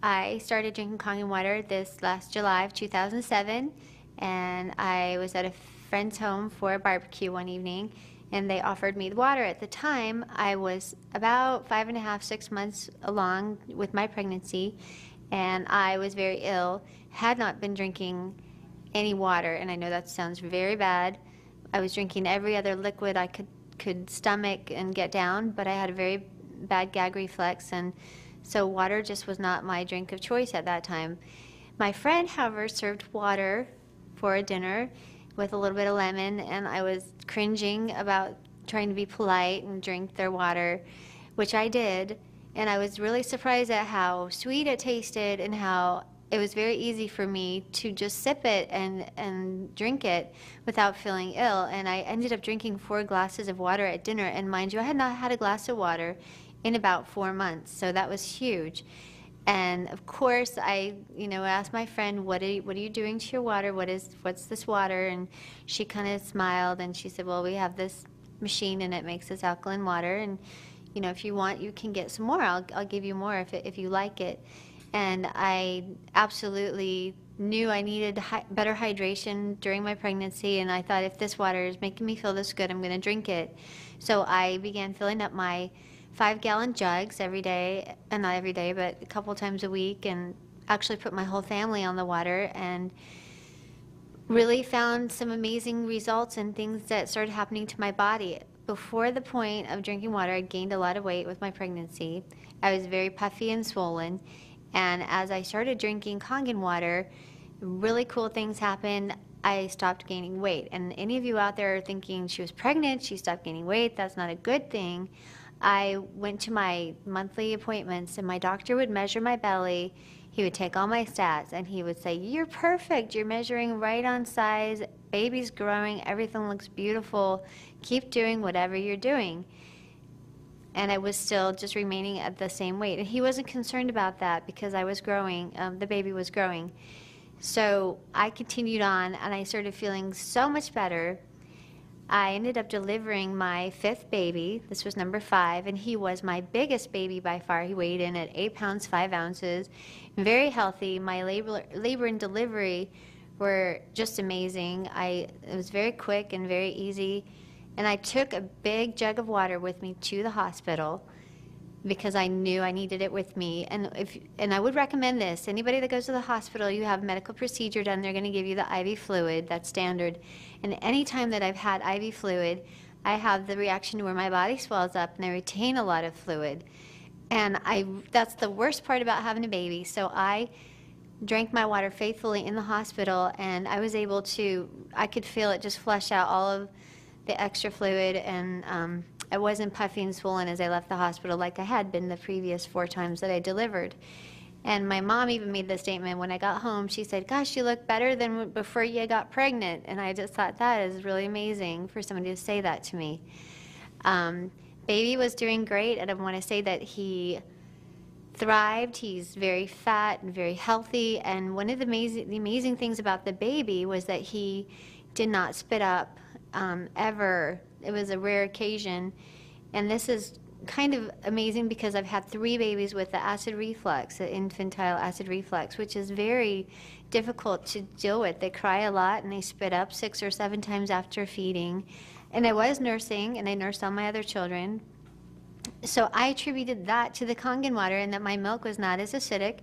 I started drinking Kangen water this last July of 2007, and I was at a friend's home for a barbecue one evening, and they offered me the water. At the time, I was about 5.5, 6 months along with my pregnancy, and I was very ill, had not been drinking any water, and I know that sounds very bad. I was drinking every other liquid I could stomach and get down, but I had a very bad gag reflex, and so water just was not my drink of choice at that time. My friend, however, served water for a dinner with a little bit of lemon, and I was cringing about trying to be polite and drink their water, which I did, and I was really surprised at how sweet it tasted and how it was very easy for me to just sip it and drink it without feeling ill. And I ended up drinking 4 glasses of water at dinner, and mind you, I had not had a glass of water in about 4 months, so that was huge. And of course, I asked my friend, what are you doing to your water? What's this water? And she kind of smiled and she said, well, we have this machine and it makes this alkaline water, and if you want, you can get some more. I'll give you more if you like it. And I absolutely knew I needed better hydration during my pregnancy, and I thought, if this water is making me feel this good, I'm going to drink it. So I began filling up my 5-gallon jugs every day, and not every day, but a couple times a week, and actually put my whole family on the water, and really found some amazing results and things that started happening to my body. Before the point of drinking water, I gained a lot of weight with my pregnancy. I was very puffy and swollen, and as I started drinking Kangen water, really cool things happened. I stopped gaining weight. And any of you out there are thinking, she was pregnant, she stopped gaining weight, that's not a good thing. I went to my monthly appointments, and my doctor would measure my belly. He would take all my stats, and he would say, you're perfect, you're measuring right on size, baby's growing, everything looks beautiful, keep doing whatever you're doing. And I was still just remaining at the same weight. And he wasn't concerned about that because I was growing, the baby was growing. So I continued on, and I started feeling so much better. I ended up delivering my 5th baby. This was number 5, and he was my biggest baby by far. He weighed in at 8 pounds 5 ounces, very healthy. My labor and delivery were just amazing. It was very quick and very easy, and I took a big jug of water with me to the hospital because I knew I needed it with me. And I would recommend this. Anybody that goes to the hospital, you have a medical procedure done, they're going to give you the IV fluid. That's standard. And any time that I've had IV fluid, I have the reaction where my body swells up and I retain a lot of fluid. And that's the worst part about having a baby. So I drank my water faithfully in the hospital, and I was able to, I could feel it just flush out all of the extra fluid, and I wasn't puffy and swollen as I left the hospital like I had been the previous 4 times that I delivered. And my mom even made the statement when I got home. She said, gosh, you look better than before you got pregnant. And I just thought, that is really amazing for somebody to say that to me. Baby was doing great, and I want to say that he thrived. He's very fat and very healthy, and one of the amazing things about the baby was that he did not spit up ever. It was a rare occasion, and this is kind of amazing because I've had 3 babies with the acid reflux, the infantile acid reflux, which is very difficult to deal with. They cry a lot and they spit up 6 or 7 times after feeding. And I was nursing, and I nursed all my other children. So I attributed that to the Kangen water, and that my milk was not as acidic,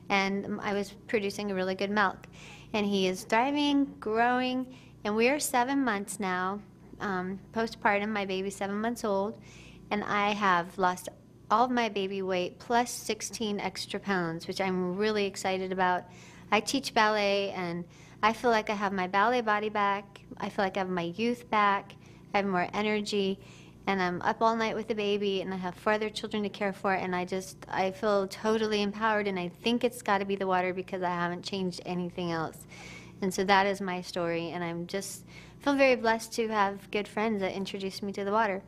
and I was producing a really good milk. And he is thriving, growing, and we are 7 months now, postpartum. My baby's 7 months old, and I have lost all of my baby weight plus 16 extra pounds, which I'm really excited about. I teach ballet, and I feel like I have my ballet body back. I feel like I have my youth back. I have more energy, and I'm up all night with the baby, and I have 4 other children to care for, and I feel totally empowered, and I think it's got to be the water because I haven't changed anything else. And so that is my story, and I'm just feel very blessed to have good friends that introduced me to the water.